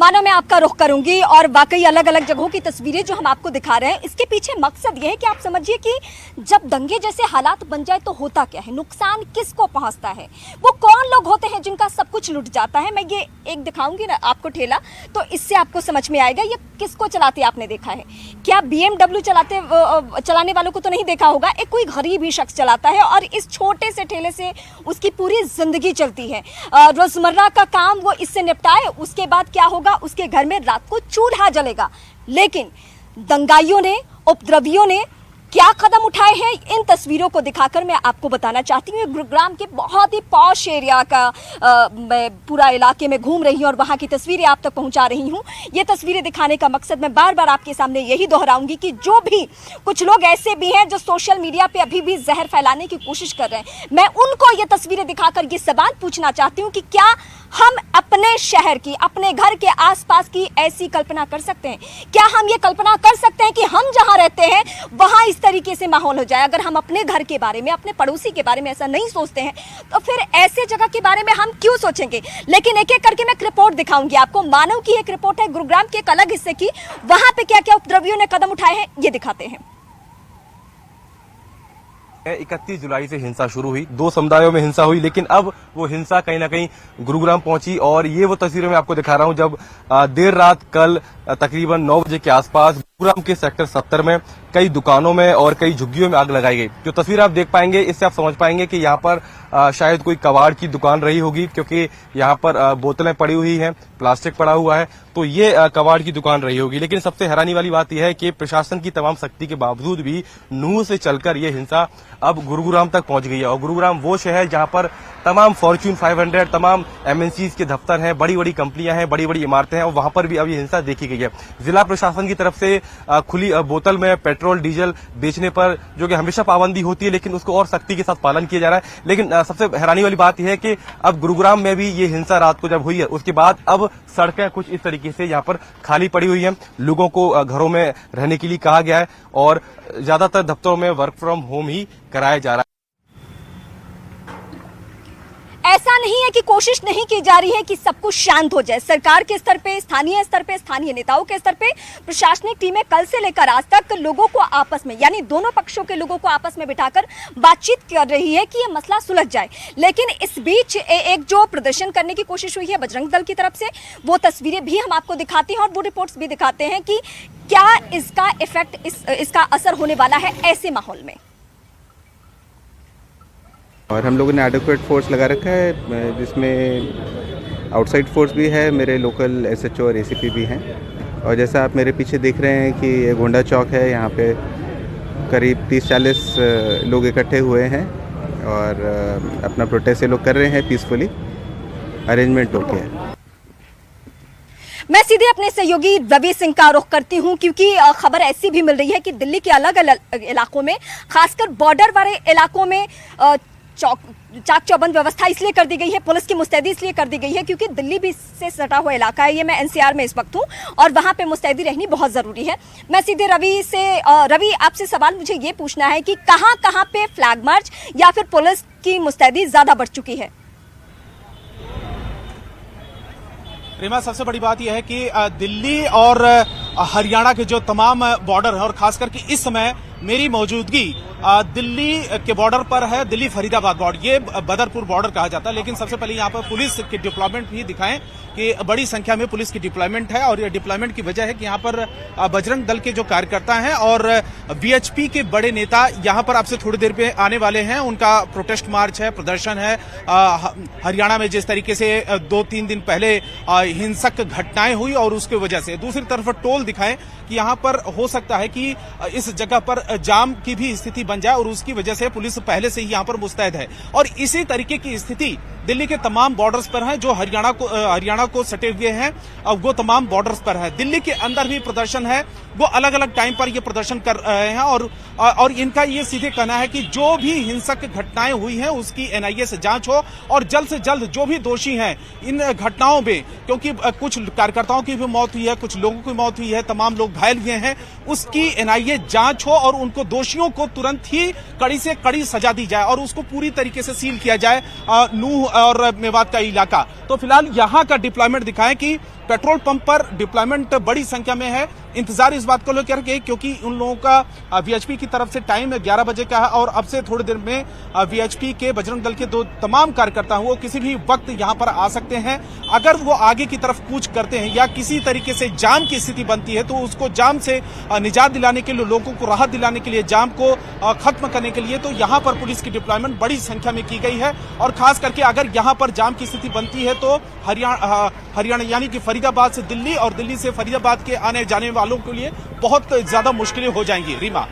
मानो मैं आपका रुख करूंगी और वाकई अलग अलग जगहों की तस्वीरें जो हम आपको दिखा रहे हैं, इसके पीछे मकसद ये है कि आप समझिए कि जब दंगे जैसे हालात बन जाए तो होता क्या है, नुकसान किसको पहुंचता है, वो कौन लोग होते हैं जिनका सब कुछ लुट जाता है। मैं ये एक दिखाऊंगी ना आपको ठेला, तो इससे आपको समझ में आएगा ये किसको चलाते आपने देखा है क्या। BMW चलाने वालों को तो नहीं देखा होगा, एक कोई गरीब ही शख्स चलाता है और इस छोटे से ठेले से उसकी पूरी जिंदगी चलती है। रोजमर्रा का काम वो इससे निपटाए, उसके बाद क्या होगा, उसके घर में रात को चूल्हा जलेगा। लेकिन दंगाइयों ने, उपद्रवियों ने क्या कदम उठाए हैं, इन तस्वीरों को दिखाकर मैं आपको बताना चाहती हूँ। गुरुग्राम के बहुत ही पॉश एरिया का मैं पूरा इलाके में घूम रही हूँ और वहाँ की तस्वीरें आप तक पहुँचा रही हूँ। ये तस्वीरें दिखाने का मकसद मैं बार बार आपके सामने यही दोहराऊंगी कि जो भी कुछ लोग ऐसे भी हैं जो सोशल मीडिया पे अभी भी जहर फैलाने की कोशिश कर रहे हैं, मैं उनको ये तस्वीरें दिखाकर ये सवाल पूछना चाहती हूँ कि क्या हम अपने शहर की, अपने घर के आसपास की ऐसी कल्पना कर सकते हैं? क्या हम ये कल्पना कर सकते हैं कि हम जहां रहते हैं वहां इस तरीके से माहौल हो जाए? अगर हम अपने घर के बारे में, अपने पड़ोसी के बारे में ऐसा नहीं सोचते हैं तो फिर ऐसे जगह के बारे में हम क्यों सोचेंगे? लेकिन एक एक करके मैं एक रिपोर्ट दिखाऊंगी आपको। मानव की एक रिपोर्ट है गुरुग्राम के एक अलग हिस्से की, वहां पे क्या क्या उपद्रवियों ने कदम उठाए हैं ये दिखाते हैं। 31 जुलाई से हिंसा शुरू हुई, दो समुदायों में हिंसा हुई, लेकिन अब वो हिंसा कहीं ना कहीं गुरुग्राम पहुंची। और ये वो तस्वीरें मैं आपको दिखा रहा हूं जब देर रात कल तकरीबन 9 बजे के आसपास गुरुग्राम के सेक्टर 70 में कई दुकानों में और कई झुग्गियों में आग लगाई गई। जो तस्वीर आप देख पाएंगे, इससे आप समझ पाएंगे कि यहाँ पर शायद कोई कबाड़ की दुकान रही होगी, क्योंकि यहाँ पर बोतलें पड़ी हुई हैं, प्लास्टिक पड़ा हुआ है, तो ये कबाड़ की दुकान रही होगी। लेकिन सबसे हैरानी वाली बात यह है कि प्रशासन की तमाम सख्ती के बावजूद भी नूह से चलकर ये हिंसा अब गुरुग्राम तक पहुंच गई है। और गुरुग्राम वो शहर जहां पर तमाम फॉर्च्यून 500, तमाम MNCs के दफ्तर हैं, बड़ी बड़ी कंपनियां हैं, बड़ी बड़ी इमारतें हैं, और वहां पर भी अब ये हिंसा देखी गई है। जिला प्रशासन की तरफ से खुली बोतल में पेट्रोल डीजल बेचने पर जो कि हमेशा पाबंदी होती है, लेकिन उसको और सख्ती के साथ पालन किया जा रहा है। लेकिन सबसे हैरानी वाली बात यह है कि अब गुरुग्राम में भी ये हिंसा रात को जब हुई है, उसके बाद अब सड़कें कुछ इस तरीके से यहाँ पर खाली पड़ी हुई हैं। लोगों को घरों में रहने के लिए कहा गया है और ज्यादातर दफ्तरों में वर्क फ्रॉम होम ही कराया जा रहा है। ऐसा नहीं है कि कोशिश नहीं की जा रही है कि सब कुछ शांत हो जाए। सरकार के स्तर पे, स्थानीय स्तर पे, स्थानीय नेताओं के स्तर पे प्रशासनिक टीमें कल से लेकर आज तक लोगों को आपस में, यानी दोनों पक्षों के लोगों को आपस में बिठाकर बातचीत कर रही है कि ये मसला सुलझ जाए। लेकिन इस बीच एक जो प्रदर्शन करने की कोशिश हुई है बजरंग दल की तरफ से, वो तस्वीरें भी हम आपको दिखाते हैं और वो रिपोर्ट्स भी दिखाते हैं कि क्या इसका इफेक्ट, इसका असर होने वाला है ऐसे माहौल में। और हम लोगों ने एडिक्वेट फोर्स लगा रखा है, जिसमें आउटसाइड फोर्स भी है, मेरे लोकल SHO और ACP भी हैं। और जैसा आप मेरे पीछे देख रहे हैं कि ये गोंडा चौक है, यहाँ पे करीब 30-40 लोग इकट्ठे हुए हैं और अपना प्रोटेस्ट ये लोग कर रहे हैं पीसफुली, अरेंजमेंट हो गया है। मैं सीधे अपने सहयोगी रवि सिंह का रुख करती हूं, क्योंकि खबर ऐसी भी मिल रही है कि दिल्ली के अलग अलग इलाकों में, खासकर बॉर्डर वाले इलाकों में चाक चौबंद व्यवस्था इसलिए कर दी गई है, पुलिस की मुस्तैदी इसलिए कर दी गई है क्योंकि दिल्ली भी से सटा हुआ इलाका है। ये मैं NCR में इस वक्त हूं और वहां पे मुस्तैदी रहनी बहुत जरूरी है। मैं सीधे रवि आपसे सवाल मुझे ये पूछना है कि कहां पे फ्लैग मार्च या फिर पुलिस की मुस्तैदी ज्यादा बढ़ चुकी है? रीमा, सबसे बड़ी बात यह है कि दिल्ली और हरियाणा के जो तमाम बॉर्डर है, और खास करके इस समय मेरी मौजूदगी दिल्ली के बॉर्डर पर है, दिल्ली फरीदाबाद बॉर्डर, ये बदरपुर बॉर्डर कहा जाता है। लेकिन सबसे पहले यहाँ पर पुलिस की डिप्लॉयमेंट भी दिखाएं कि बड़ी संख्या में पुलिस की डिप्लॉयमेंट है। और ये डिप्लॉयमेंट की वजह है कि यहाँ पर बजरंग दल के जो कार्यकर्ता हैं और VHP के बड़े नेता यहाँ पर आपसे थोड़ी देर पे आने वाले हैं। उनका प्रोटेस्ट मार्च है, प्रदर्शन है। हरियाणा में जिस तरीके से 2-3 दिन पहले हिंसक घटनाएं हुई और उसकी वजह से, दूसरी तरफ टोल दिखाएं कि यहाँ पर हो सकता है कि इस जगह पर जाम की भी स्थिति बन जाए और उसकी वजह से पुलिस पहले से ही यहाँ पर मुस्तैद है। और इसी तरीके की स्थिति दिल्ली के तमाम बॉर्डर्स पर है, जो हरियाणा को सटे हुए हैं, वो तमाम बॉर्डर्स पर है। दिल्ली के अंदर भी प्रदर्शन है, वो अलग अलग टाइम पर ये प्रदर्शन कर रहे हैं और इनका ये सीधे कहना है कि जो भी हिंसक घटनाएं हुई हैं उसकी NIA से जांच हो और जल्द से जल्द जो भी दोषी हैं इन घटनाओं में, क्योंकि कुछ कार्यकर्ताओं की भी मौत हुई है, कुछ लोगों की मौत हुई है, तमाम लोग घायल हुए हैं, उसकी NIA जांच हो और उनको दोषियों को तुरंत ही कड़ी से कड़ी सजा दी जाए और उसको पूरी तरीके से सील किया जाए नूह और मेवात का इलाका। तो फिलहाल यहाँ का डिप्लॉयमेंट दिखाएं कि पेट्रोल पंप पर डिप्लॉयमेंट बड़ी संख्या में है। इंतजार इस बात को लेकर के क्योंकि उन लोगों का वीएचपी की तरफ से टाइम 11 बजे का है और अब से थोड़ी देर में वीएचपी के बजरंग दल के तमाम कार्यकर्ता हैं वो किसी भी वक्त यहां पर आ सकते हैं। अगर वो आगे की तरफ कूच करते हैं या किसी तरीके से जाम की स्थिति बनती है तो उसको जाम से निजात दिलाने के लिए, लोगों को राहत दिलाने के लिए, जाम को खत्म करने के लिए तो यहां पर पुलिस की डिप्लॉयमेंट बड़ी संख्या में की गई है। और खास करके अगर यहां पर जाम की स्थिति बनती है तो हरियाणा यानी कि फरीदाबाद से दिल्ली और दिल्ली से फरीदाबाद के आने जाने वालों के लिए बहुत ज्यादा मुश्किलें हो जाएंगी। रीमा।